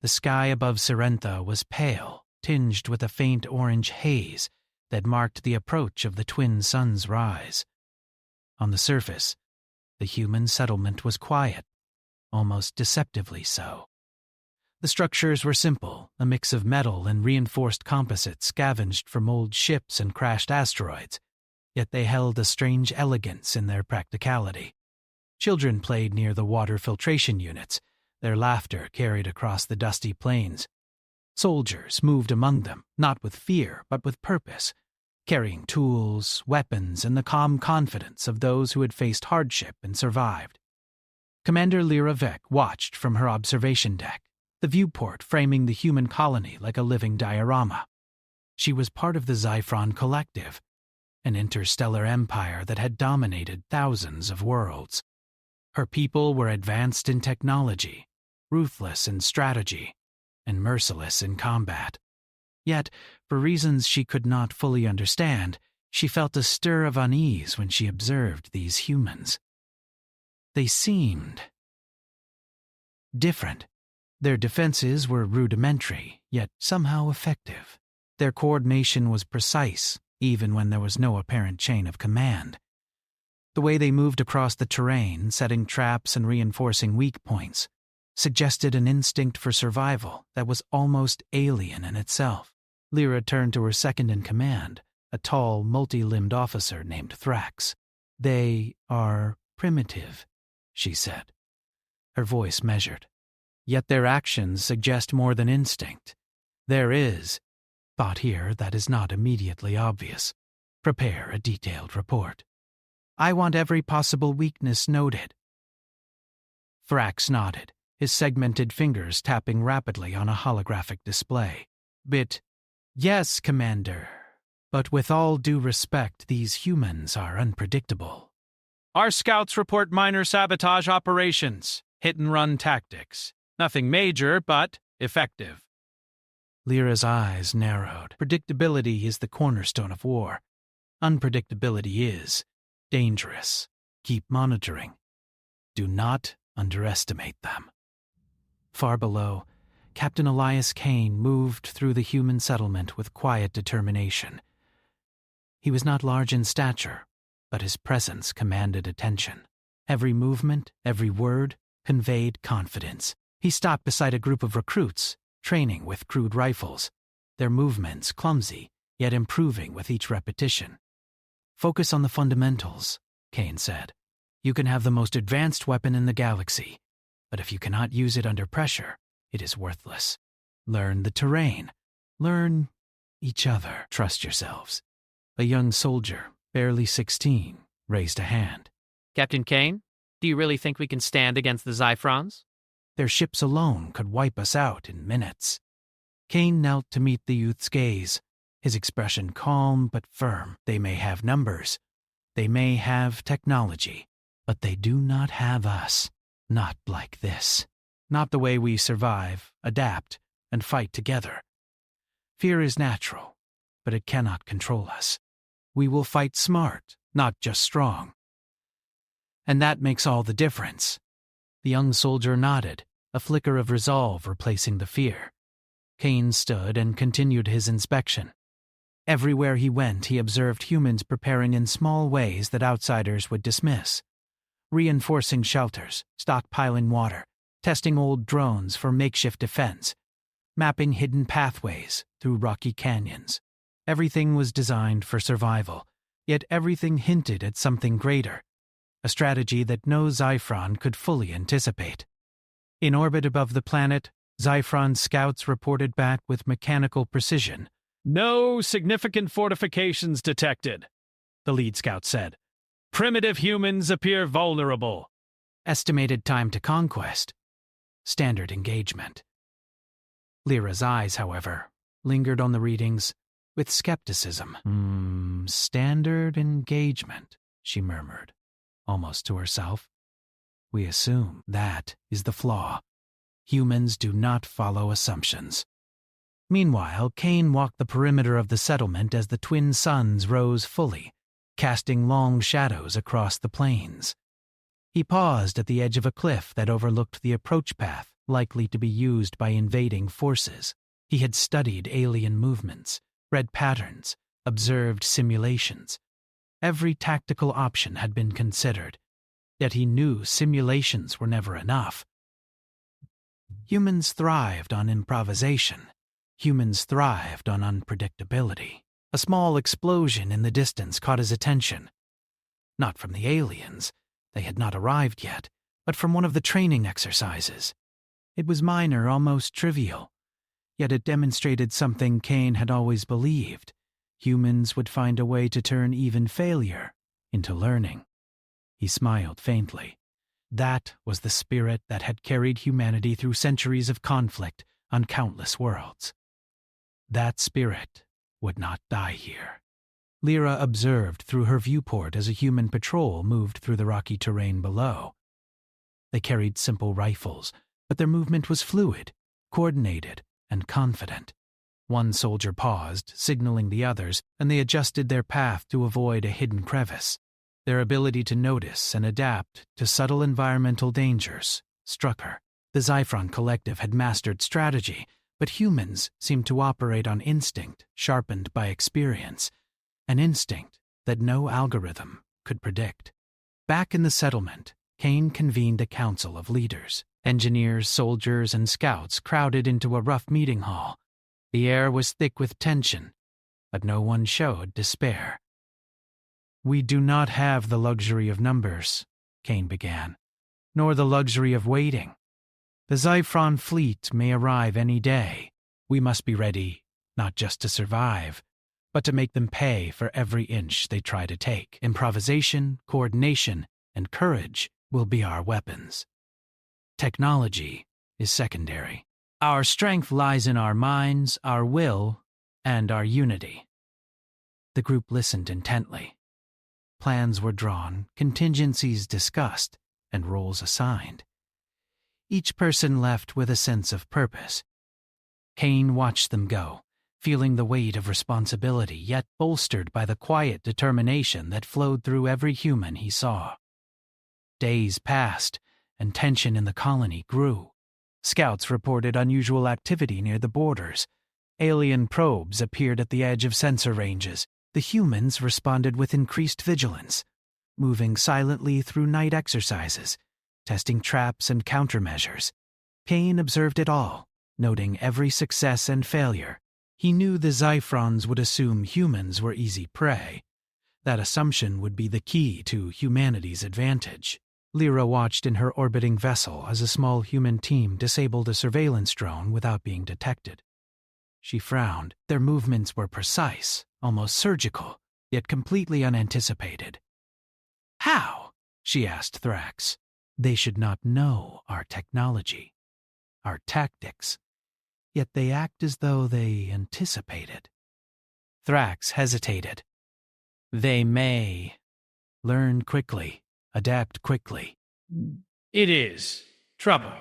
The sky above Sorrento was pale, tinged with a faint orange haze that marked the approach of the twin suns' rise. On the surface, the human settlement was quiet, almost deceptively so. The structures were simple, a mix of metal and reinforced composites scavenged from old ships and crashed asteroids, yet they held a strange elegance in their practicality. Children played near the water filtration units, their laughter carried across the dusty plains. Soldiers moved among them, not with fear, but with purpose, carrying tools, weapons, and the calm confidence of those who had faced hardship and survived. Commander Lyra Vec watched from her observation deck, the viewport framing the human colony like a living diorama. She was part of the Xiphron Collective, an interstellar empire that had dominated thousands of worlds. Her people were advanced in technology, ruthless in strategy, and merciless in combat. Yet, for reasons she could not fully understand, she felt a stir of unease when she observed these humans. They seemed different. Their defenses were rudimentary, yet somehow effective. Their coordination was precise, even when there was no apparent chain of command. The way they moved across the terrain, setting traps and reinforcing weak points, suggested an instinct for survival that was almost alien in itself. Lyra turned to her second-in-command, a tall, multi-limbed officer named Thrax. "They are primitive," she said. Her voice measured. "Yet their actions suggest more than instinct. There is thought here that is not immediately obvious. Prepare a detailed report. I want every possible weakness noted." Thrax nodded, his segmented fingers tapping rapidly on a holographic display. "Yes, Commander, but with all due respect, these humans are unpredictable. Our scouts report minor sabotage operations, hit-and-run tactics. Nothing major, but effective." Lyra's eyes narrowed. Predictability is the cornerstone of war. Unpredictability is dangerous. Keep monitoring. Do not underestimate them. Far below, Captain Elias Kane moved through the human settlement with quiet determination. He was not large in stature, but his presence commanded attention. Every movement, every word, conveyed confidence. He stopped beside a group of recruits, training with crude rifles, their movements clumsy, yet improving with each repetition. "Focus on the fundamentals," Kane said. "You can have the most advanced weapon in the galaxy, but if you cannot use it under pressure, it is worthless. Learn the terrain. Learn each other. Trust yourselves." A young soldier, barely 16, raised a hand. "Captain Kane, do you really think we can stand against the Xiphrons?" "Their ships alone could wipe us out in minutes." Kane knelt to meet the youth's gaze, his expression calm but firm. "They may have numbers. They may have technology, but they do not have us. Not like this. Not the way we survive, adapt, and fight together. Fear is natural, but it cannot control us. We will fight smart, not just strong. And that makes all the difference." The young soldier nodded, a flicker of resolve replacing the fear. Kane stood and continued his inspection. Everywhere he went, he observed humans preparing in small ways that outsiders would dismiss. Reinforcing shelters, stockpiling water, testing old drones for makeshift defense, mapping hidden pathways through rocky canyons. Everything was designed for survival, yet everything hinted at something greater, a strategy that no Xiphron could fully anticipate. In orbit above the planet, Xiphron scouts reported back with mechanical precision. "No significant fortifications detected," the lead scout said. "Primitive humans appear vulnerable." Estimated time to conquest. Standard engagement. Lyra's eyes, however, lingered on the readings with skepticism. Standard engagement," she murmured, almost to herself. "We assume that is the flaw. Humans do not follow assumptions." Meanwhile, Kane walked the perimeter of the settlement as the twin suns rose fully, casting long shadows across the plains. He paused at the edge of a cliff that overlooked the approach path likely to be used by invading forces. He had studied alien movements, read patterns, observed simulations. Every tactical option had been considered, yet he knew simulations were never enough. Humans thrived on improvisation. Humans thrived on unpredictability. A small explosion in the distance caught his attention. Not from the aliens, they had not arrived yet, but from one of the training exercises. It was minor, almost trivial, yet it demonstrated something Kane had always believed. Humans would find a way to turn even failure into learning. He smiled faintly. That was the spirit that had carried humanity through centuries of conflict on countless worlds. That spirit would not die here. Lyra observed through her viewport as a human patrol moved through the rocky terrain below. They carried simple rifles, but their movement was fluid, coordinated, and confident. One soldier paused, signaling the others, and they adjusted their path to avoid a hidden crevice. Their ability to notice and adapt to subtle environmental dangers struck her. The Xiphron Collective had mastered strategy, but humans seemed to operate on instinct sharpened by experience, an instinct that no algorithm could predict. Back in the settlement, Kane convened a council of leaders. Engineers, soldiers, and scouts crowded into a rough meeting hall. The air was thick with tension, but no one showed despair. "We do not have the luxury of numbers," Kane began, "nor the luxury of waiting. The Xiphron fleet may arrive any day. We must be ready, not just to survive, but to make them pay for every inch they try to take. Improvisation, coordination, and courage will be our weapons. Technology is secondary. Our strength lies in our minds, our will, and our unity." The group listened intently. Plans were drawn, contingencies discussed, and roles assigned. Each person left with a sense of purpose. Kane watched them go, feeling the weight of responsibility, yet bolstered by the quiet determination that flowed through every human he saw. Days passed, and tension in the colony grew. Scouts reported unusual activity near the borders. Alien probes appeared at the edge of sensor ranges. The humans responded with increased vigilance, moving silently through night exercises, testing traps and countermeasures. Kane observed it all, noting every success and failure. He knew the Xiphrons would assume humans were easy prey. That assumption would be the key to humanity's advantage. Lyra watched in her orbiting vessel as a small human team disabled a surveillance drone without being detected. She frowned. Their movements were precise, almost surgical, yet completely unanticipated. "How?" she asked Thrax. "They should not know our technology, our tactics, yet they act as though they anticipated." Thrax hesitated. "They may learn quickly, adapt quickly." "It is. Trouble.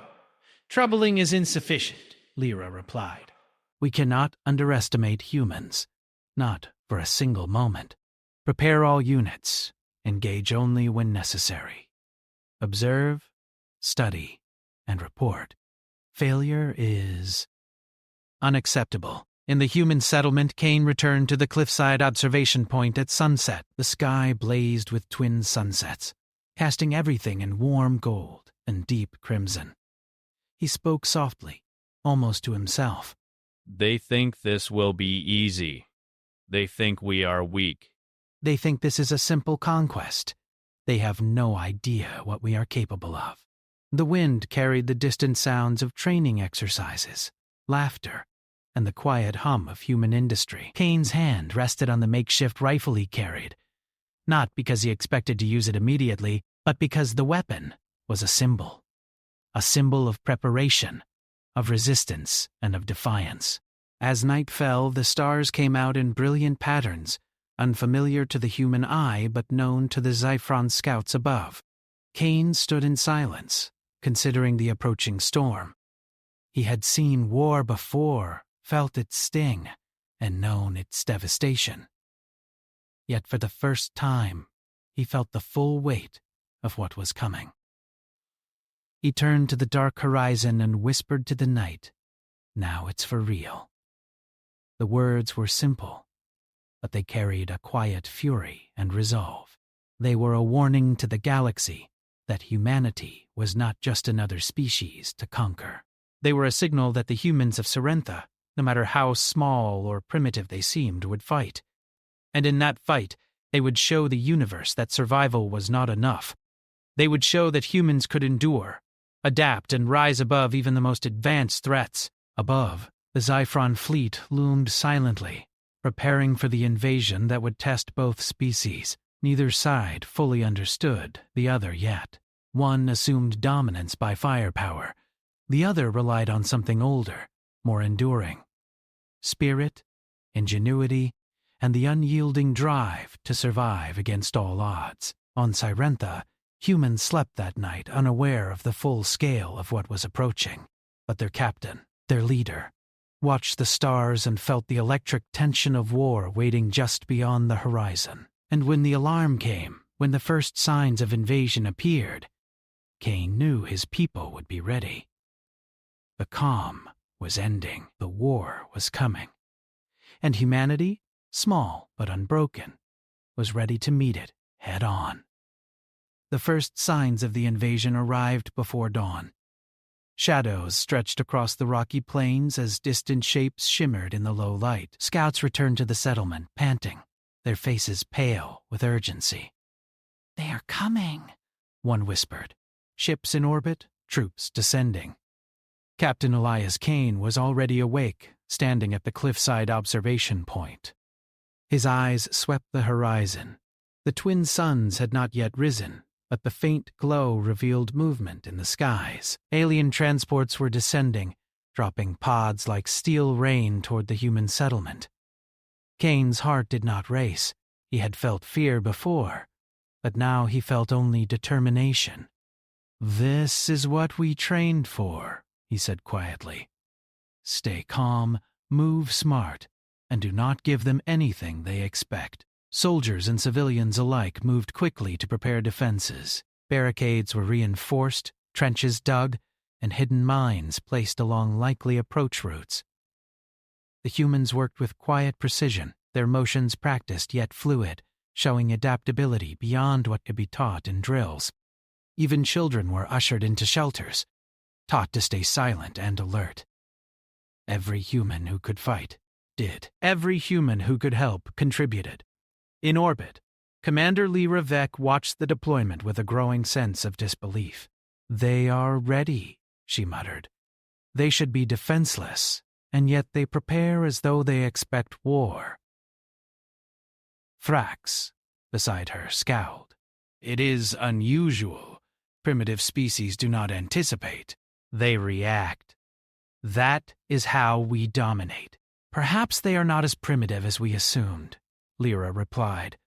Troubling is insufficient," Lyra replied. "We cannot underestimate humans, not for a single moment. Prepare all units. Engage only when necessary. Observe, study, and report. Failure is unacceptable." In the human settlement, Kane returned to the cliffside observation point at sunset. The sky blazed with twin sunsets, casting everything in warm gold and deep crimson. He spoke softly, almost to himself. "They think this will be easy. They think we are weak. They think this is a simple conquest. They have no idea what we are capable of." The wind carried the distant sounds of training exercises, laughter, and the quiet hum of human industry. Kane's hand rested on the makeshift rifle he carried, not because he expected to use it immediately, but because the weapon was a symbol of preparation, of resistance, and of defiance. As night fell, the stars came out in brilliant patterns, unfamiliar to the human eye but known to the Xiphron scouts above. Kane stood in silence, considering the approaching storm. He had seen war before, felt its sting, and known its devastation. Yet for the first time, he felt the full weight of what was coming. He turned to the dark horizon and whispered to the night, "Now it's for real." The words were simple, but they carried a quiet fury and resolve. They were a warning to the galaxy that humanity was not just another species to conquer. They were a signal that the humans of Sorrentha, no matter how small or primitive they seemed, would fight. And in that fight, they would show the universe that survival was not enough. They would show that humans could endure, adapt, and rise above even the most advanced threats. Above, the Xiphron fleet loomed silently, preparing for the invasion that would test both species. Neither side fully understood the other yet. One assumed dominance by firepower. The other relied on something older, more enduring. Spirit, ingenuity, and the unyielding drive to survive against all odds. On Sorrentha, humans slept that night unaware of the full scale of what was approaching. But their captain, their leader, watched the stars and felt the electric tension of war waiting just beyond the horizon. And when the alarm came, when the first signs of invasion appeared, Kane knew his people would be ready. The calm was ending. The war was coming. And humanity, small but unbroken, was ready to meet it head on. The first signs of the invasion arrived before dawn. Shadows stretched across the rocky plains as distant shapes shimmered in the low light. Scouts returned to the settlement, panting, their faces pale with urgency. "They are coming," one whispered. Ships in orbit, troops descending. Captain Elias Kane was already awake, standing at the cliffside observation point. His eyes swept the horizon. The twin suns had not yet risen, but the faint glow revealed movement in the skies. Alien transports were descending, dropping pods like steel rain toward the human settlement. Kane's heart did not race. He had felt fear before, but now he felt only determination. "This is what we trained for," he said quietly. "Stay calm, move smart, and do not give them anything they expect." Soldiers and civilians alike moved quickly to prepare defenses. Barricades were reinforced, trenches dug, and hidden mines placed along likely approach routes. The humans worked with quiet precision, their motions practiced yet fluid, showing adaptability beyond what could be taught in drills. Even children were ushered into shelters, taught to stay silent and alert. Every human who could fight did. Every human who could help contributed. In orbit, Commander Lyra Vec watched the deployment with a growing sense of disbelief. "They are ready," she muttered. "They should be defenseless, and yet they prepare as though they expect war." Thrax, beside her, scowled. "It is unusual. Primitive species do not anticipate. They react. That is how we dominate. Perhaps they are not as primitive as we assumed," Lyra replied.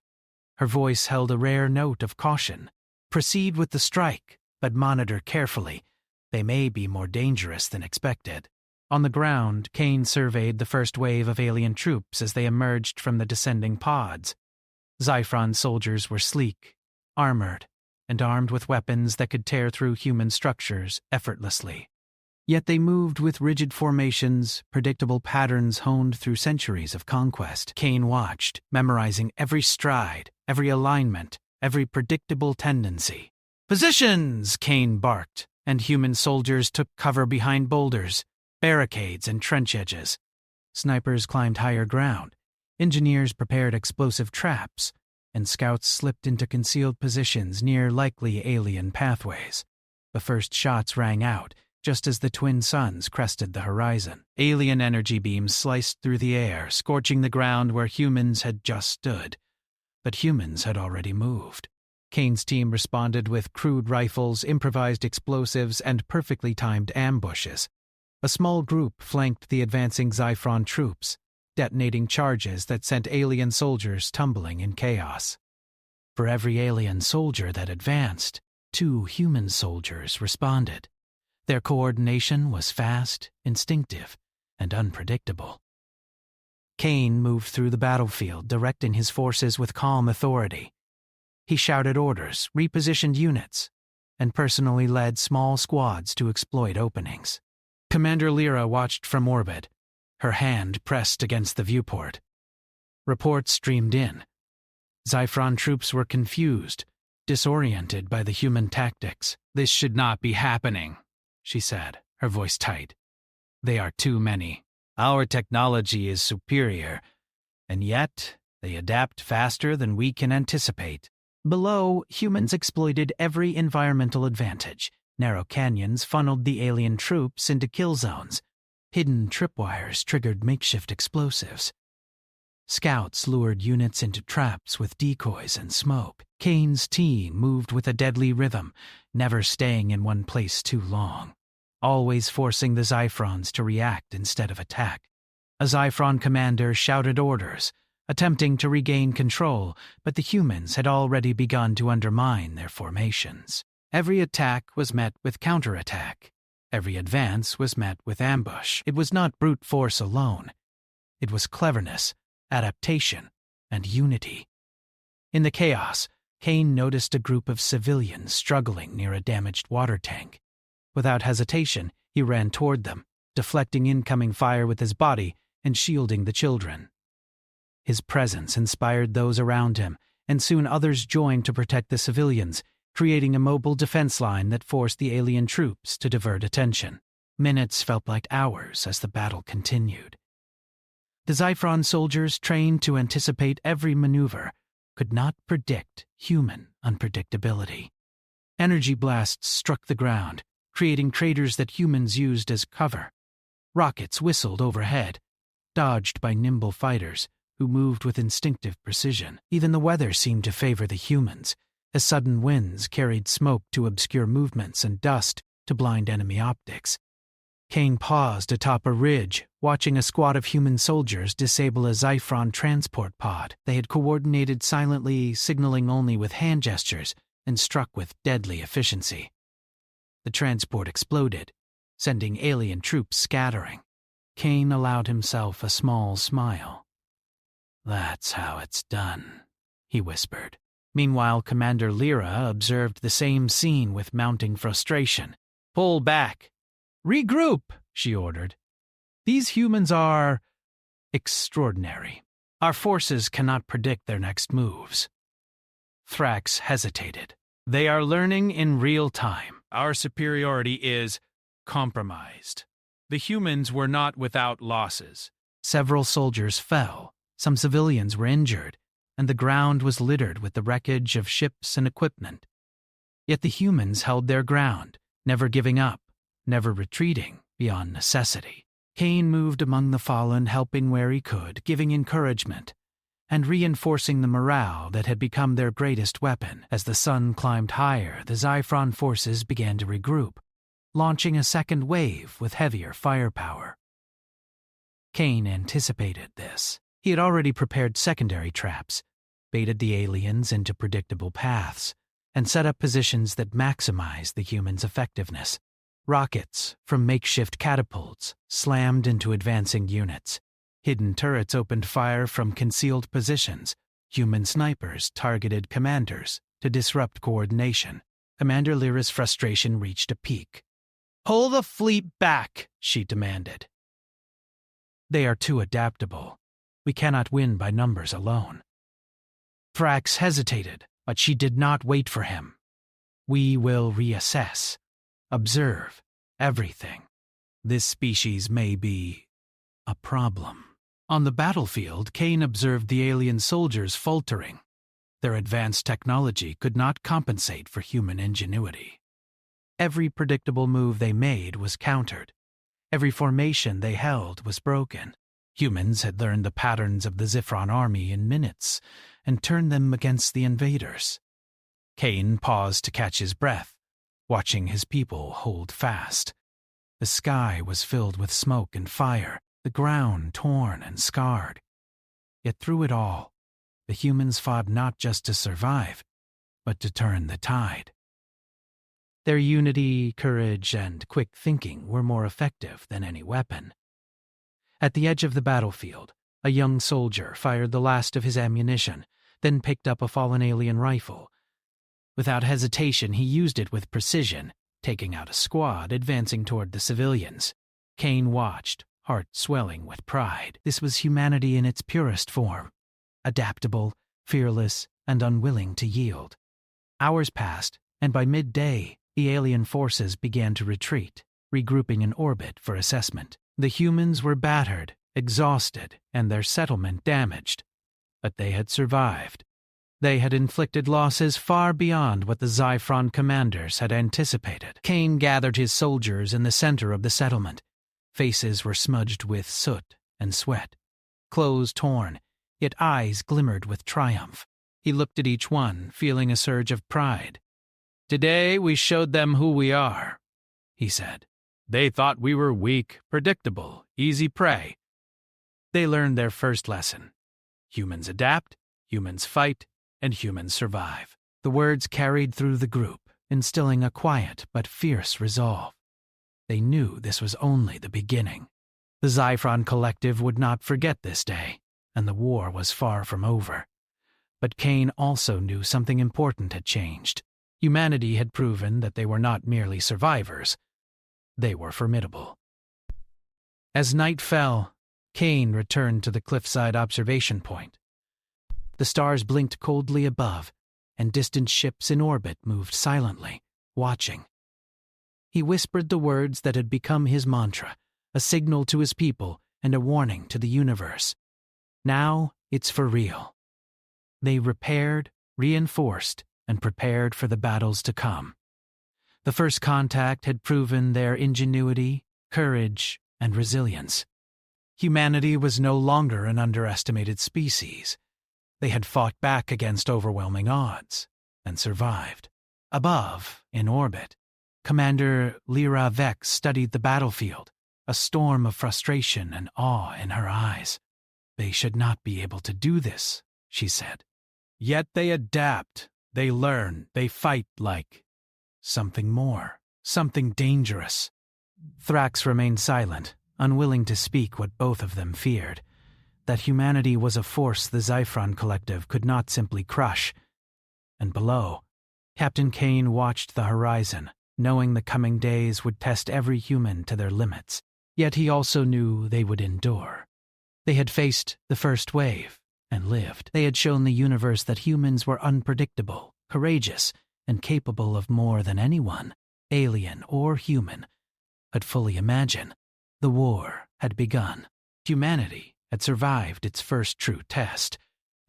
Her voice held a rare note of caution. "Proceed with the strike, but monitor carefully. They may be more dangerous than expected." On the ground, Kane surveyed the first wave of alien troops as they emerged from the descending pods. Xiphron soldiers were sleek, armored, and armed with weapons that could tear through human structures effortlessly. Yet they moved with rigid formations, predictable patterns honed through centuries of conquest. Kane watched, memorizing every stride, every alignment, every predictable tendency. "Positions!" Kane barked, and human soldiers took cover behind boulders, barricades, and trench edges. Snipers climbed higher ground, engineers prepared explosive traps, and scouts slipped into concealed positions near likely alien pathways. The first shots rang out, just as the twin suns crested the horizon. Alien energy beams sliced through the air, scorching the ground where humans had just stood. But humans had already moved. Kane's team responded with crude rifles, improvised explosives, and perfectly timed ambushes. A small group flanked the advancing Xiphron troops, detonating charges that sent alien soldiers tumbling in chaos. For every alien soldier that advanced, 2 human soldiers responded. Their coordination was fast, instinctive, and unpredictable. Kane moved through the battlefield, directing his forces with calm authority. He shouted orders, repositioned units, and personally led small squads to exploit openings. Commander Lyra watched from orbit, her hand pressed against the viewport. Reports streamed in. Xiphron troops were confused, disoriented by the human tactics. "This should not be happening," she said, her voice tight. "They are too many. Our technology is superior, and yet they adapt faster than we can anticipate." Below, humans exploited every environmental advantage. Narrow canyons funneled the alien troops into kill zones. Hidden tripwires triggered makeshift explosives. Scouts lured units into traps with decoys and smoke. Kane's team moved with a deadly rhythm, never staying in one place too long, always forcing the Xiphrons to react instead of attack. A Xiphron commander shouted orders, attempting to regain control, but the humans had already begun to undermine their formations. Every attack was met with counterattack. Every advance was met with ambush. It was not brute force alone. It was cleverness, adaptation, and unity. In the chaos, Kane noticed a group of civilians struggling near a damaged water tank. Without hesitation, he ran toward them, deflecting incoming fire with his body and shielding the children. His presence inspired those around him, and soon others joined to protect the civilians, creating a mobile defense line that forced the alien troops to divert attention. Minutes felt like hours as the battle continued. The Xiphron soldiers, trained to anticipate every maneuver, could not predict human unpredictability. Energy blasts struck the ground, creating craters that humans used as cover. Rockets whistled overhead, dodged by nimble fighters who moved with instinctive precision. Even the weather seemed to favor the humans, as sudden winds carried smoke to obscure movements and dust to blind enemy optics. Kane paused atop a ridge, watching a squad of human soldiers disable a Xiphron transport pod. They had coordinated silently, signaling only with hand gestures, and struck with deadly efficiency. The transport exploded, sending alien troops scattering. Kane allowed himself a small smile. "That's how it's done," he whispered. Meanwhile, Commander Lyra observed the same scene with mounting frustration. "Pull back. Regroup," she ordered. "These humans are extraordinary. Our forces cannot predict their next moves." Thrax hesitated. "They are learning in real time. Our superiority is compromised." The humans were not without losses. Several soldiers fell, some civilians were injured, and the ground was littered with the wreckage of ships and equipment. Yet the humans held their ground, never giving up, never retreating beyond necessity. Kane moved among the fallen, helping where he could, giving encouragement, and reinforcing the morale that had become their greatest weapon. As the sun climbed higher, the Xiphron forces began to regroup, launching a second wave with heavier firepower. Kane anticipated this. He had already prepared secondary traps, baited the aliens into predictable paths, and set up positions that maximized the humans' effectiveness. Rockets from makeshift catapults slammed into advancing units. Hidden turrets opened fire from concealed positions. Human snipers targeted commanders to disrupt coordination. Commander Lyra's frustration reached a peak. "Pull the fleet back," she demanded. "They are too adaptable. We cannot win by numbers alone." Thrax hesitated, but she did not wait for him. "We will reassess. Observe everything. This species may be a problem." On the battlefield, Kane observed the alien soldiers faltering. Their advanced technology could not compensate for human ingenuity. Every predictable move they made was countered. Every formation they held was broken. Humans had learned the patterns of the Xiphron army in minutes and turned them against the invaders. Kane paused to catch his breath, watching his people hold fast. The sky was filled with smoke and fire, the ground torn and scarred. Yet through it all, the humans fought not just to survive, but to turn the tide. Their unity, courage, and quick thinking were more effective than any weapon. At the edge of the battlefield, a young soldier fired the last of his ammunition, then picked up a fallen alien rifle. Without hesitation, he used it with precision, taking out a squad advancing toward the civilians. Kane watched, heart swelling with pride. This was humanity in its purest form, adaptable, fearless, and unwilling to yield. Hours passed, and by midday, the alien forces began to retreat, regrouping in orbit for assessment. The humans were battered, exhausted, and their settlement damaged. But they had survived. They had inflicted losses far beyond what the Xiphron commanders had anticipated. Kane gathered his soldiers in the center of the settlement. Faces were smudged with soot and sweat, clothes torn, yet eyes glimmered with triumph. He looked at each one, feeling a surge of pride. "Today we showed them who we are," he said. "They thought we were weak, predictable, easy prey. They learned their first lesson. Humans adapt, humans fight, and humans survive." The words carried through the group, instilling a quiet but fierce resolve. They knew this was only the beginning. The Xiphron Collective would not forget this day, and the war was far from over. But Kane also knew something important had changed. Humanity had proven that they were not merely survivors. They were formidable. As night fell, Kane returned to the cliffside observation point. The stars blinked coldly above, and distant ships in orbit moved silently, watching. He whispered the words that had become his mantra, a signal to his people and a warning to the universe. Now it's for real. They repaired, reinforced, and prepared for the battles to come. The first contact had proven their ingenuity, courage, and resilience. Humanity was no longer an underestimated species. They had fought back against overwhelming odds and survived. Above, in orbit, Commander Lyra Vex studied the battlefield, a storm of frustration and awe in her eyes. "They should not be able to do this," she said. "Yet they adapt, they learn, they fight like something more, something dangerous." Thrax remained silent, unwilling to speak what both of them feared. That humanity was a force the Xiphron Collective could not simply crush. And below, Captain Kane watched the horizon, knowing the coming days would test every human to their limits. Yet he also knew they would endure. They had faced the first wave and lived. They had shown the universe that humans were unpredictable, courageous, and capable of more than anyone, alien or human, could fully imagine. The war had begun. Humanity had survived its first true test,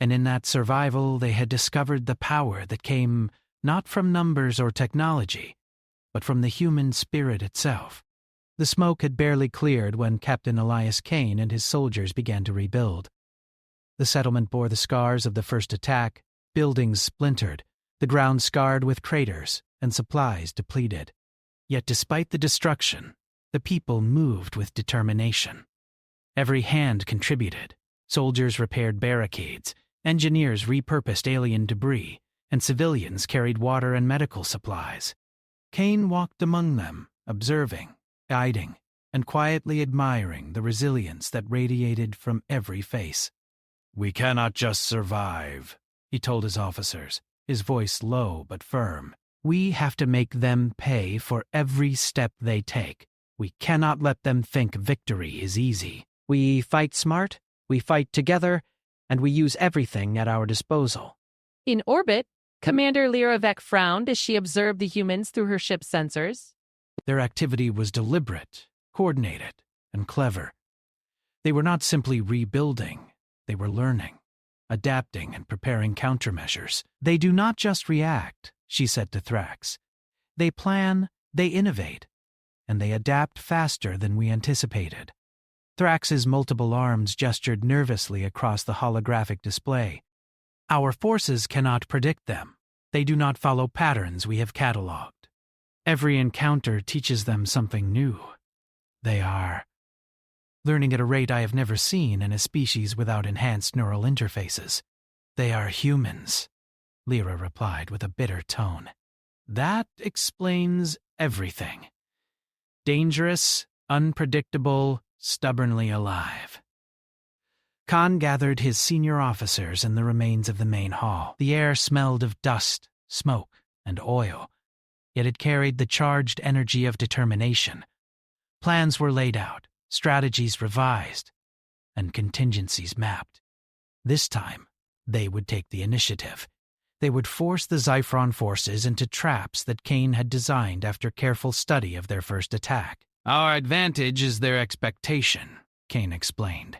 and in that survival they had discovered the power that came not from numbers or technology, but from the human spirit itself. The smoke had barely cleared when Captain Elias Kane and his soldiers began to rebuild. The settlement bore the scars of the first attack, buildings splintered, the ground scarred with craters, and supplies depleted. Yet despite the destruction, the people moved with determination. Every hand contributed. Soldiers repaired barricades, engineers repurposed alien debris, and civilians carried water and medical supplies. Kane walked among them, observing, guiding, and quietly admiring the resilience that radiated from every face. "We cannot just survive," he told his officers, his voice low but firm. "We have to make them pay for every step they take. We cannot let them think victory is easy. We fight smart, we fight together, and we use everything at our disposal." In orbit, Commander Lyra Vex frowned as she observed the humans through her ship's sensors. Their activity was deliberate, coordinated, and clever. They were not simply rebuilding, they were learning, adapting, and preparing countermeasures. "They do not just react," she said to Thrax. "They plan, they innovate, and they adapt faster than we anticipated." Thrax's multiple arms gestured nervously across the holographic display. "Our forces cannot predict them. They do not follow patterns we have catalogued. Every encounter teaches them something new. They are learning at a rate I have never seen in a species without enhanced neural interfaces." "They are humans," Lyra replied with a bitter tone. "That explains everything. Dangerous, unpredictable, stubbornly alive." Khan gathered his senior officers in the remains of the main hall. The air smelled of dust, smoke, and oil, yet it carried the charged energy of determination. Plans were laid out, strategies revised, and contingencies mapped. This time, they would take the initiative. They would force the Xiphron forces into traps that Kane had designed after careful study of their first attack. Our advantage is their expectation, Kane explained.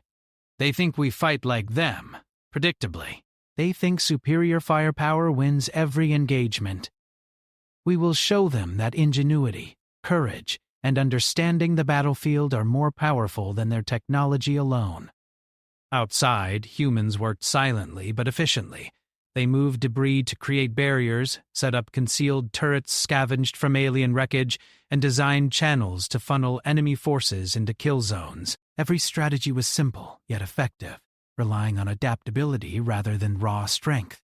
They think we fight like them, predictably. They think superior firepower wins every engagement. We will show them that ingenuity, courage, and understanding the battlefield are more powerful than their technology alone. Outside, humans worked silently but efficiently. They moved debris to create barriers, set up concealed turrets scavenged from alien wreckage, and designed channels to funnel enemy forces into kill zones. Every strategy was simple yet effective, relying on adaptability rather than raw strength.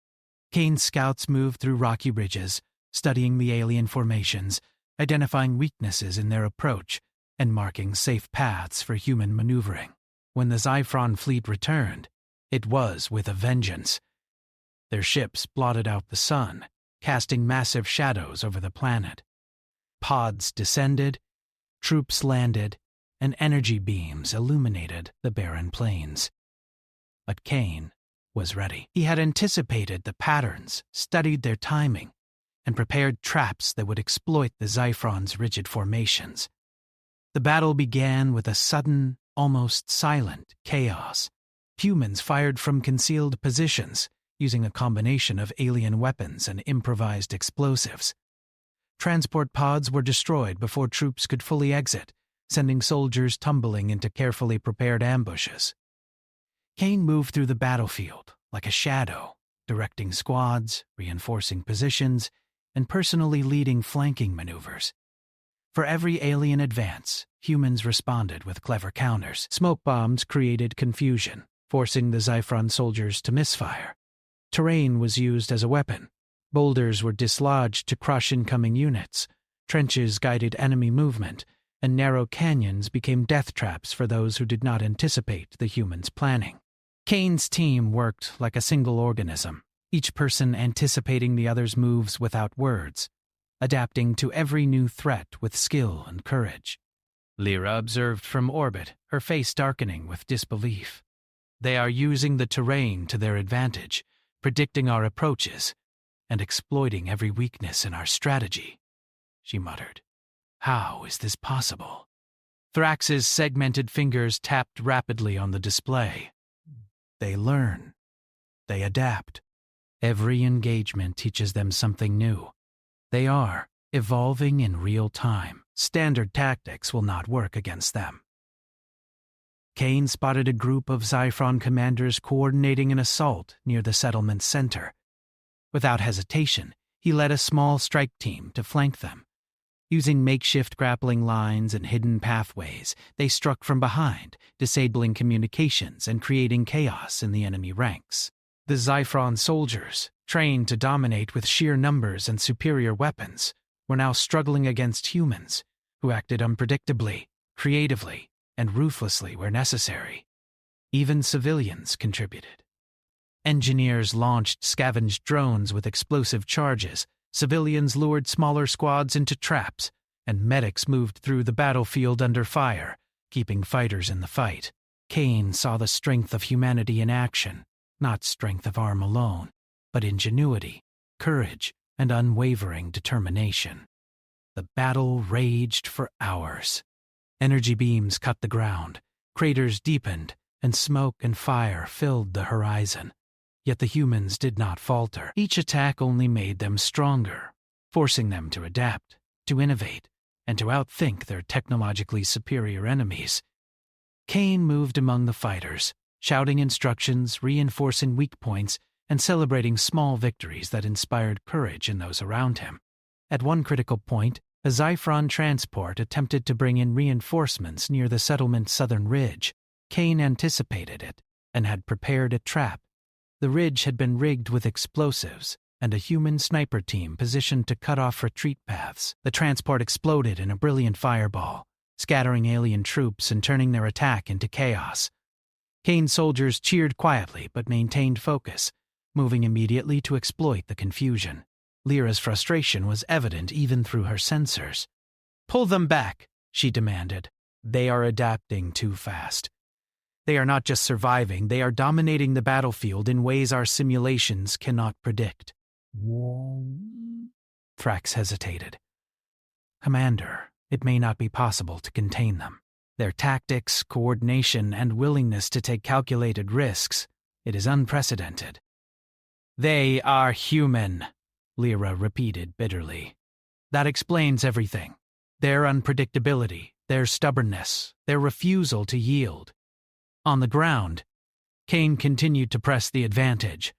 Kane's scouts moved through rocky ridges, studying the alien formations, identifying weaknesses in their approach, and marking safe paths for human maneuvering. When the Xiphron fleet returned, it was with a vengeance. Their ships blotted out the sun, casting massive shadows over the planet. Pods descended, troops landed, and energy beams illuminated the barren plains. But Kane was ready. He had anticipated the patterns, studied their timing, and prepared traps that would exploit the Xiphron's rigid formations. The battle began with a sudden, almost silent chaos. Humans fired from concealed positions, using a combination of alien weapons and improvised explosives. Transport pods were destroyed before troops could fully exit, sending soldiers tumbling into carefully prepared ambushes. Kane moved through the battlefield like a shadow, directing squads, reinforcing positions, and personally leading flanking maneuvers. For every alien advance, humans responded with clever counters. Smoke bombs created confusion, forcing the Xiphron soldiers to misfire. Terrain was used as a weapon. Boulders were dislodged to crush incoming units. Trenches guided enemy movement, and narrow canyons became death traps for those who did not anticipate the humans' planning. Kane's team worked like a single organism, each person anticipating the other's moves without words, adapting to every new threat with skill and courage. Lyra observed from orbit, her face darkening with disbelief. They are using the terrain to their advantage, predicting our approaches, and exploiting every weakness in our strategy, she muttered. How is this possible? Thrax's segmented fingers tapped rapidly on the display. They learn. They adapt. Every engagement teaches them something new. They are evolving in real time. Standard tactics will not work against them. Kane spotted a group of Xiphron commanders coordinating an assault near the settlement's center. Without hesitation, he led a small strike team to flank them. Using makeshift grappling lines and hidden pathways, they struck from behind, disabling communications and creating chaos in the enemy ranks. The Xiphron soldiers, trained to dominate with sheer numbers and superior weapons, were now struggling against humans, who acted unpredictably, creatively, and ruthlessly where necessary. Even civilians contributed. Engineers launched scavenged drones with explosive charges, civilians lured smaller squads into traps, and medics moved through the battlefield under fire, keeping fighters in the fight. Kane saw the strength of humanity in action, not strength of arm alone, but ingenuity, courage, and unwavering determination. The battle raged for hours. Energy beams cut the ground, craters deepened, and smoke and fire filled the horizon. Yet the humans did not falter. Each attack only made them stronger, forcing them to adapt, to innovate, and to outthink their technologically superior enemies. Kane moved among the fighters, shouting instructions, reinforcing weak points, and celebrating small victories that inspired courage in those around him. At one critical point, a Xiphron transport attempted to bring in reinforcements near the settlement's southern ridge. Kane anticipated it and had prepared a trap. The ridge had been rigged with explosives and a human sniper team positioned to cut off retreat paths. The transport exploded in a brilliant fireball, scattering alien troops and turning their attack into chaos. Kane's soldiers cheered quietly but maintained focus, moving immediately to exploit the confusion. Lyra's frustration was evident even through her sensors. "Pull them back," she demanded. "They are adapting too fast. They are not just surviving, they are dominating the battlefield in ways our simulations cannot predict." Thrax hesitated. "Commander, it may not be possible to contain them. Their tactics, coordination, and willingness to take calculated risks, it is unprecedented." "They are human," Lyra repeated bitterly. "That explains everything. Their unpredictability, their stubbornness, their refusal to yield." On the ground, Kane continued to press the advantage.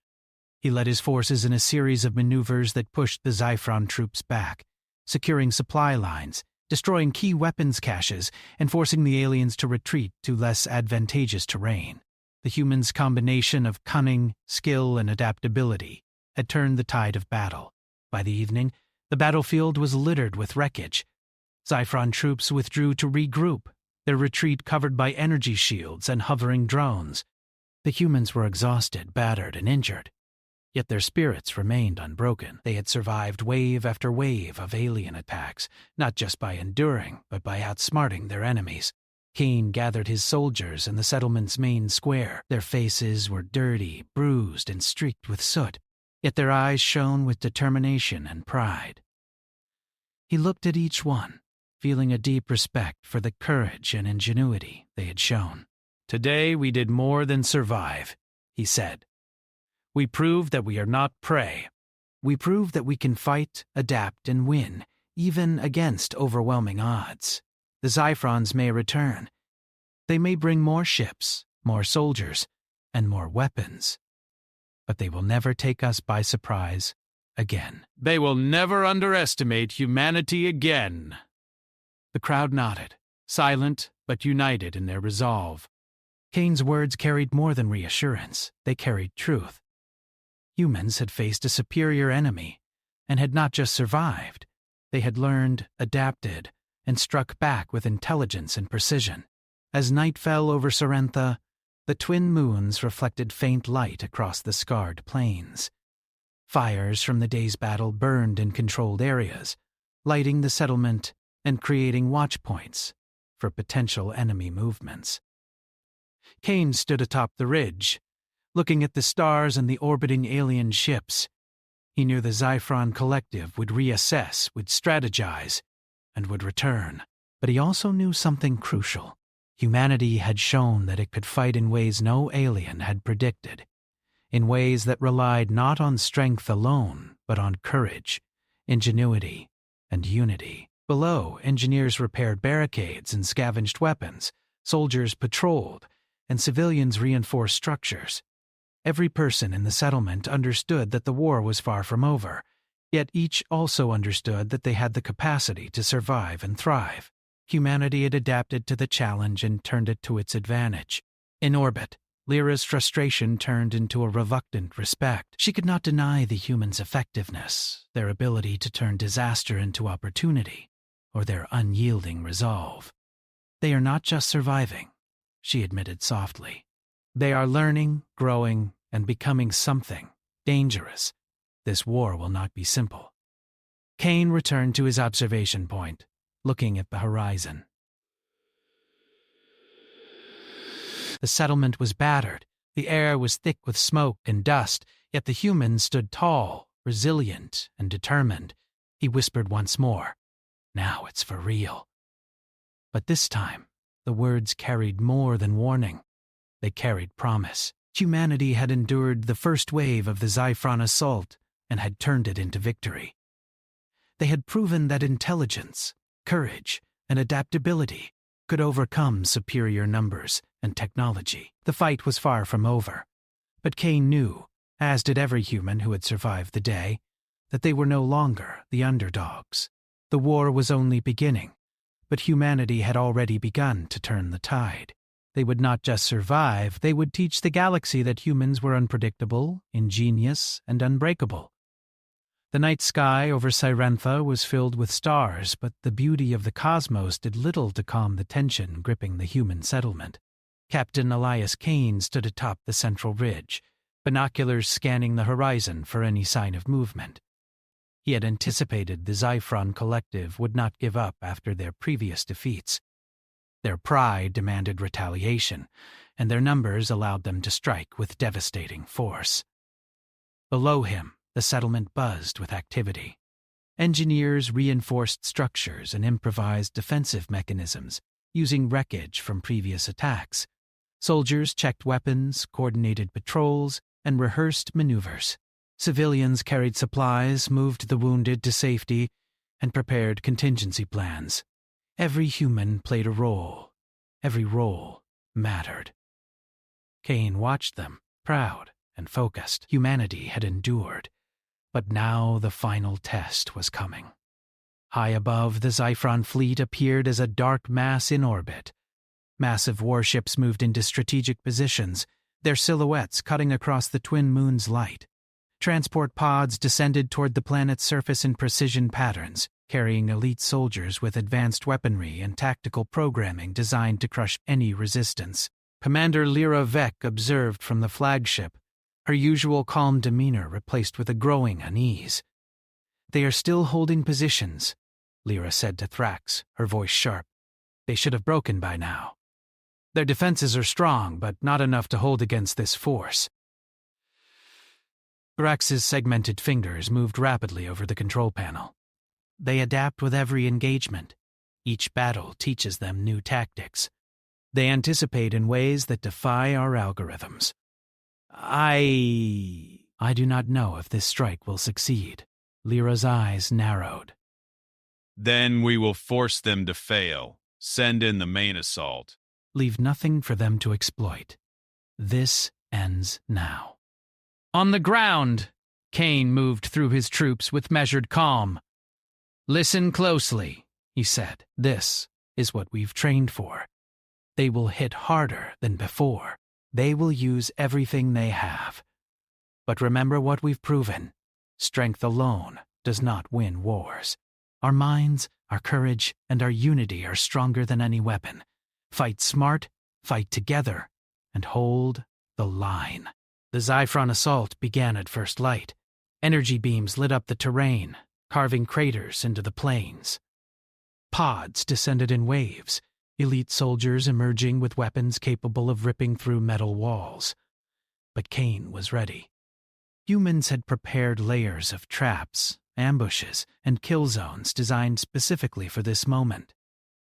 He led his forces in a series of maneuvers that pushed the Xiphron troops back, securing supply lines, destroying key weapons caches, and forcing the aliens to retreat to less advantageous terrain. The humans' combination of cunning, skill, and adaptability had turned the tide of battle. By the evening, the battlefield was littered with wreckage. Xiphron troops withdrew to regroup, their retreat covered by energy shields and hovering drones. The humans were exhausted, battered, and injured. Yet their spirits remained unbroken. They had survived wave after wave of alien attacks, not just by enduring, but by outsmarting their enemies. Kane gathered his soldiers in the settlement's main square. Their faces were dirty, bruised, and streaked with soot, yet their eyes shone with determination and pride. He looked at each one, feeling a deep respect for the courage and ingenuity they had shown. "Today we did more than survive," he said. "We proved that we are not prey. We proved that we can fight, adapt, and win, even against overwhelming odds. The Xiphrons may return. They may bring more ships, more soldiers, and more weapons. But they will never take us by surprise again. They will never underestimate humanity again." The crowd nodded, silent but united in their resolve. Kane's words carried more than reassurance. They carried truth. Humans had faced a superior enemy, and had not just survived. They had learned, adapted, and struck back with intelligence and precision. As night fell over Sorrentha, the twin moons reflected faint light across the scarred plains. Fires from the day's battle burned in controlled areas, lighting the settlement and creating watch points for potential enemy movements. Kane stood atop the ridge, looking at the stars and the orbiting alien ships. He knew the Xiphron Collective would reassess, would strategize, and would return. But he also knew something crucial. Humanity had shown that it could fight in ways no alien had predicted, in ways that relied not on strength alone, but on courage, ingenuity, and unity. Below, engineers repaired barricades and scavenged weapons, soldiers patrolled, and civilians reinforced structures. Every person in the settlement understood that the war was far from over, yet each also understood that they had the capacity to survive and thrive. Humanity had adapted to the challenge and turned it to its advantage. In orbit, Lyra's frustration turned into a reluctant respect. She could not deny the humans' effectiveness, their ability to turn disaster into opportunity, or their unyielding resolve. "They are not just surviving," she admitted softly. "They are learning, growing, and becoming something dangerous. This war will not be simple." Kane returned to his observation point, looking at the horizon. The settlement was battered. The air was thick with smoke and dust, yet the humans stood tall, resilient, and determined. He whispered once more, "Now it's for real." But this time, the words carried more than warning. They carried promise. Humanity had endured the first wave of the Xiphron assault and had turned it into victory. They had proven that intelligence, courage, and adaptability could overcome superior numbers and technology. The fight was far from over, but Kane knew, as did every human who had survived the day, that they were no longer the underdogs. The war was only beginning, but humanity had already begun to turn the tide. They would not just survive, they would teach the galaxy that humans were unpredictable, ingenious, and unbreakable. The night sky over Sorrentha was filled with stars, but the beauty of the cosmos did little to calm the tension gripping the human settlement. Captain Elias Kane stood atop the central ridge, binoculars scanning the horizon for any sign of movement. He had anticipated the Xiphron Collective would not give up after their previous defeats. Their pride demanded retaliation, and their numbers allowed them to strike with devastating force. Below him, the settlement buzzed with activity. Engineers reinforced structures and improvised defensive mechanisms, using wreckage from previous attacks. Soldiers checked weapons, coordinated patrols, and rehearsed maneuvers. Civilians carried supplies, moved the wounded to safety, and prepared contingency plans. Every human played a role. Every role mattered. Kane watched them, proud and focused. Humanity had endured, but now the final test was coming. High above, the Xiphron fleet appeared as a dark mass in orbit. Massive warships moved into strategic positions, their silhouettes cutting across the twin moon's light. Transport pods descended toward the planet's surface in precision patterns, carrying elite soldiers with advanced weaponry and tactical programming designed to crush any resistance. Commander Lyra Vek observed from the flagship, her usual calm demeanor replaced with a growing unease. "They are still holding positions," Lyra said to Thrax, her voice sharp. "They should have broken by now. Their defenses are strong, but not enough to hold against this force." Thrax's segmented fingers moved rapidly over the control panel. "They adapt with every engagement. Each battle teaches them new tactics. They anticipate in ways that defy our algorithms. I do not know if this strike will succeed." Lyra's eyes narrowed. "Then we will force them to fail. Send in the main assault." "Leave nothing for them to exploit. This ends now." On the ground, Kane moved through his troops with measured calm. "Listen closely," he said. "This is what we've trained for. They will hit harder than before. They will use everything they have. But remember what we've proven. Strength alone does not win wars. Our minds, our courage, and our unity are stronger than any weapon. Fight smart, fight together, and hold the line." The Xiphron assault began at first light. Energy beams lit up the terrain, carving craters into the plains. Pods descended in waves, elite soldiers emerging with weapons capable of ripping through metal walls. But Kane was ready. Humans had prepared layers of traps, ambushes, and kill zones designed specifically for this moment.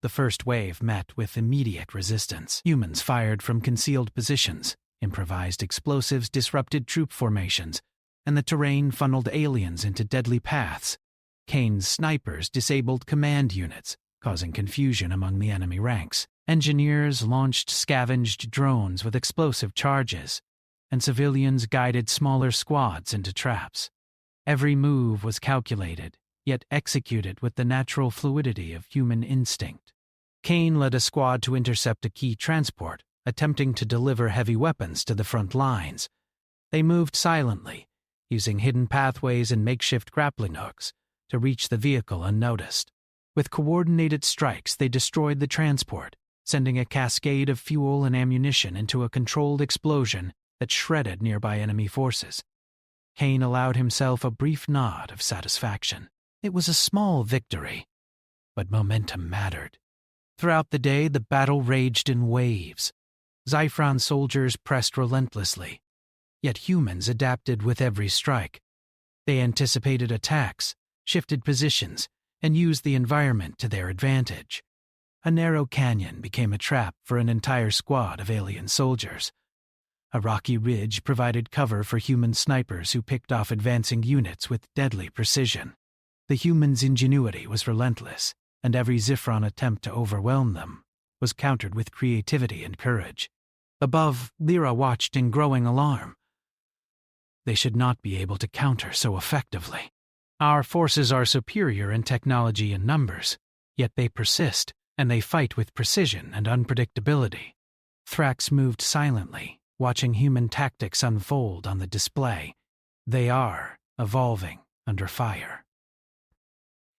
The first wave met with immediate resistance. Humans fired from concealed positions, improvised explosives disrupted troop formations, and the terrain funneled aliens into deadly paths. Kane's snipers disabled command units, causing confusion among the enemy ranks. Engineers launched scavenged drones with explosive charges, and civilians guided smaller squads into traps. Every move was calculated, yet executed with the natural fluidity of human instinct. Kane led a squad to intercept a key transport, attempting to deliver heavy weapons to the front lines. They moved silently, using hidden pathways and makeshift grappling hooks to reach the vehicle unnoticed. With coordinated strikes, they destroyed the transport, sending a cascade of fuel and ammunition into a controlled explosion that shredded nearby enemy forces. Kane allowed himself a brief nod of satisfaction. It was a small victory, but momentum mattered. Throughout the day, the battle raged in waves. Xiphron soldiers pressed relentlessly, yet humans adapted with every strike. They anticipated attacks, shifted positions, and used the environment to their advantage. A narrow canyon became a trap for an entire squad of alien soldiers. A rocky ridge provided cover for human snipers who picked off advancing units with deadly precision. The humans' ingenuity was relentless, and every Xiphron attempt to overwhelm them was countered with creativity and courage. Above, Lyra watched in growing alarm. They should not be able to counter so effectively. Our forces are superior in technology and numbers, yet they persist, and they fight with precision and unpredictability. Thrax moved silently, watching human tactics unfold on the display. They are evolving under fire.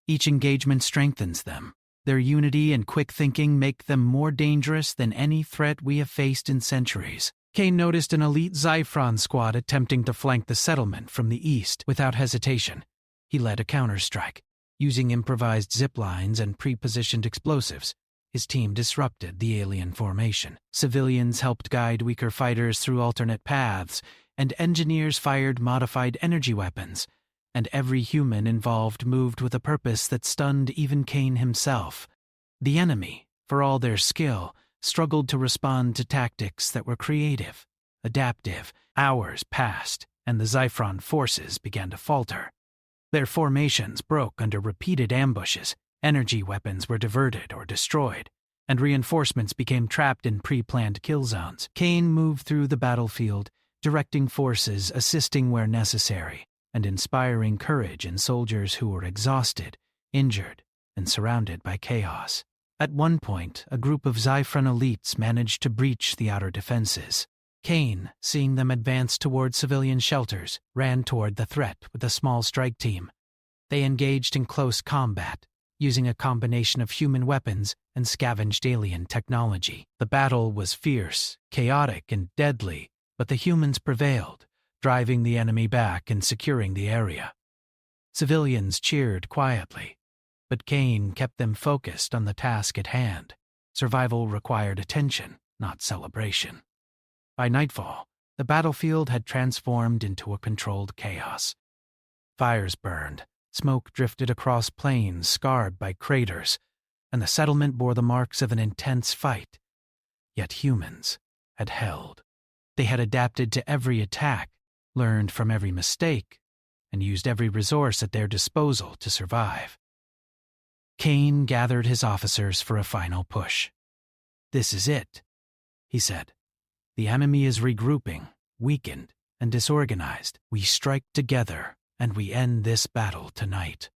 Each engagement strengthens them. Their unity and quick thinking make them more dangerous than any threat we have faced in centuries. Kane noticed an elite Xiphron squad attempting to flank the settlement from the east without hesitation. He led a counterstrike. Using improvised zip lines and pre-positioned explosives, his team disrupted the alien formation. Civilians helped guide weaker fighters through alternate paths, and engineers fired modified energy weapons, and every human involved moved with a purpose that stunned even Kane himself. The enemy, for all their skill, struggled to respond to tactics that were creative, adaptive. Hours passed, and the Xiphron forces began to falter. Their formations broke under repeated ambushes, energy weapons were diverted or destroyed, and reinforcements became trapped in pre-planned kill zones. Kane moved through the battlefield, directing forces, assisting where necessary, and inspiring courage in soldiers who were exhausted, injured, and surrounded by chaos. At one point, a group of Xiphron elites managed to breach the outer defenses. Kane, seeing them advance toward civilian shelters, ran toward the threat with a small strike team. They engaged in close combat, using a combination of human weapons and scavenged alien technology. The battle was fierce, chaotic, and deadly, but the humans prevailed, driving the enemy back and securing the area. Civilians cheered quietly, but Kane kept them focused on the task at hand. Survival required attention, not celebration. By nightfall, the battlefield had transformed into a controlled chaos. Fires burned, smoke drifted across plains scarred by craters, and the settlement bore the marks of an intense fight. Yet humans had held. They had adapted to every attack, learned from every mistake, and used every resource at their disposal to survive. Kane gathered his officers for a final push. "This is it," he said. "The enemy is regrouping, weakened, and disorganized. We strike together, and we end this battle tonight.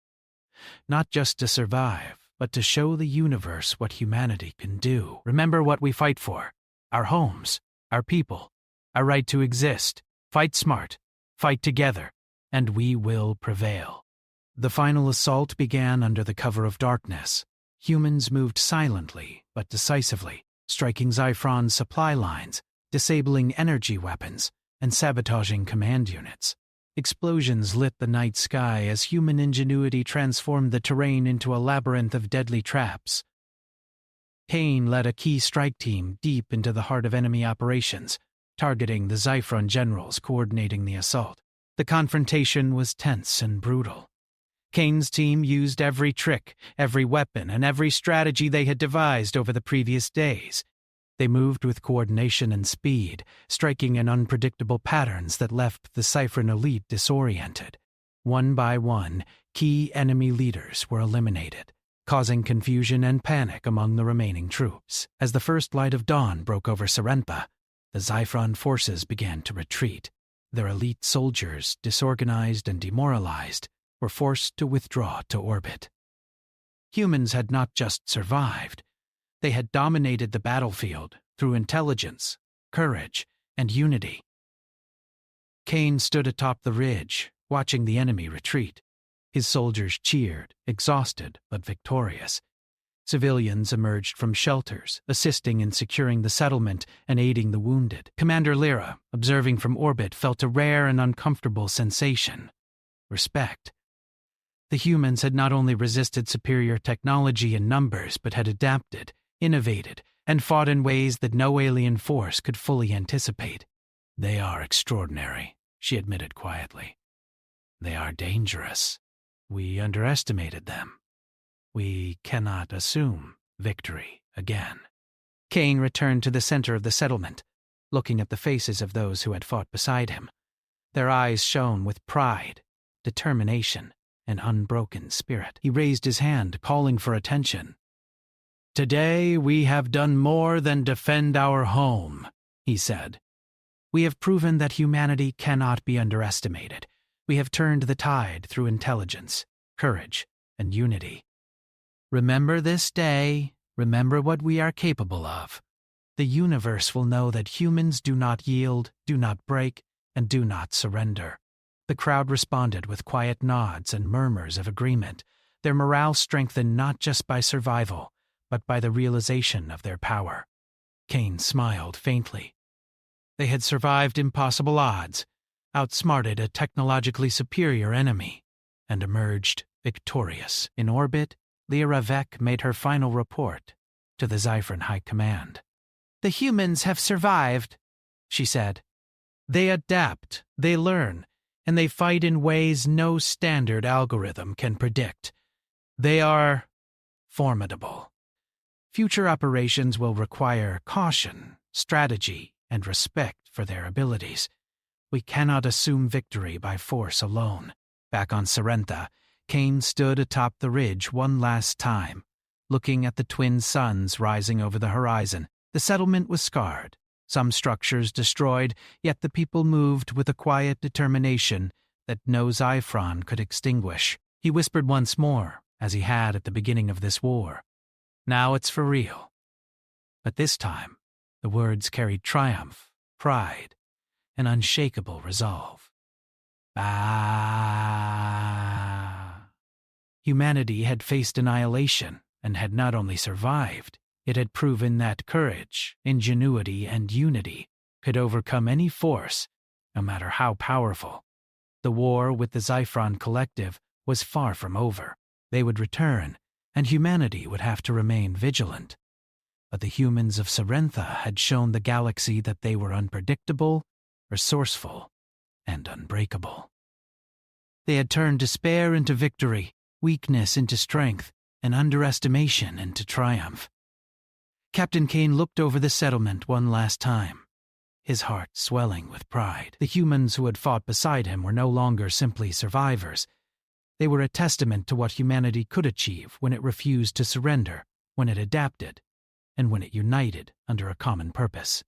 Not just to survive, but to show the universe what humanity can do. Remember what we fight for: our homes, our people, our right to exist. Fight smart, fight together, and we will prevail." The final assault began under the cover of darkness. Humans moved silently but decisively, striking Xiphron's supply lines, disabling energy weapons, and sabotaging command units. Explosions lit the night sky as human ingenuity transformed the terrain into a labyrinth of deadly traps. Kane led a key strike team deep into the heart of enemy operations, targeting the Xiphron generals coordinating the assault. The confrontation was tense and brutal. Kane's team used every trick, every weapon, and every strategy they had devised over the previous days. They moved with coordination and speed, striking in unpredictable patterns that left the Xiphron elite disoriented. One by one, key enemy leaders were eliminated, causing confusion and panic among the remaining troops. As the first light of dawn broke over Serenpa, the Xiphron forces began to retreat. Their elite soldiers, disorganized and demoralized, were forced to withdraw to orbit. Humans had not just survived. They had dominated the battlefield through intelligence, courage, and unity. Kane stood atop the ridge, watching the enemy retreat. His soldiers cheered, exhausted but victorious. Civilians emerged from shelters, assisting in securing the settlement and aiding the wounded. Commander Lyra, observing from orbit, felt a rare and uncomfortable sensation: respect. The humans had not only resisted superior technology in numbers, but had adapted, innovated, and fought in ways that no alien force could fully anticipate. "They are extraordinary," she admitted quietly. "They are dangerous. We underestimated them. We cannot assume victory again." Kane returned to the center of the settlement, looking at the faces of those who had fought beside him. Their eyes shone with pride, determination, and unbroken spirit. He raised his hand, calling for attention. "Today we have done more than defend our home," he said. "We have proven that humanity cannot be underestimated. We have turned the tide through intelligence, courage, and unity. Remember this day, remember what we are capable of. The universe will know that humans do not yield, do not break, and do not surrender." The crowd responded with quiet nods and murmurs of agreement, their morale strengthened not just by survival, but by the realization of their power. Kane smiled faintly. They had survived impossible odds, outsmarted a technologically superior enemy, and emerged victorious. In orbit, Lyra Vek made her final report to the Zyphron High Command. "The humans have survived," she said. "They adapt, they learn, and they fight in ways no standard algorithm can predict. They are formidable. Future operations will require caution, strategy, and respect for their abilities. We cannot assume victory by force alone." Back on Sorrentha, Kane stood atop the ridge one last time, looking at the twin suns rising over the horizon. The settlement was scarred, some structures destroyed, yet the people moved with a quiet determination that no Zyphron could extinguish. He whispered once more, as he had at the beginning of this war. "Now it's for real." But this time, the words carried triumph, pride, and unshakable resolve. Ah! Humanity had faced annihilation and had not only survived, it had proven that courage, ingenuity, and unity could overcome any force, no matter how powerful. The war with the Zyphron Collective was far from over. They would return, and humanity would have to remain vigilant. But the humans of Sorrentha had shown the galaxy that they were unpredictable, resourceful, and unbreakable. They had turned despair into victory, weakness into strength, and underestimation into triumph. Captain Kane looked over the settlement one last time, his heart swelling with pride. The humans who had fought beside him were no longer simply survivors. They were a testament to what humanity could achieve when it refused to surrender, when it adapted, and when it united under a common purpose.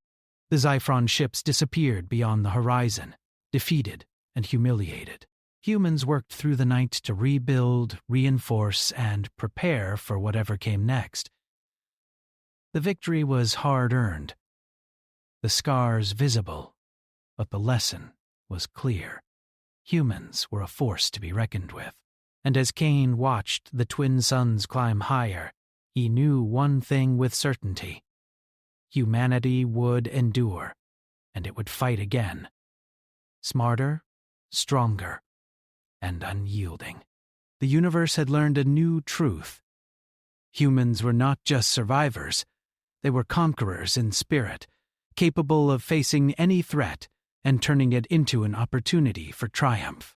The Zyphron ships disappeared beyond the horizon, defeated and humiliated. Humans worked through the night to rebuild, reinforce, and prepare for whatever came next. The victory was hard-earned, the scars visible, but the lesson was clear. Humans were a force to be reckoned with, and as Kane watched the twin suns climb higher, he knew one thing with certainty. Humanity would endure, and it would fight again. Smarter, stronger, and unyielding. The universe had learned a new truth. Humans were not just survivors, they were conquerors in spirit, capable of facing any threat and turning it into an opportunity for triumph.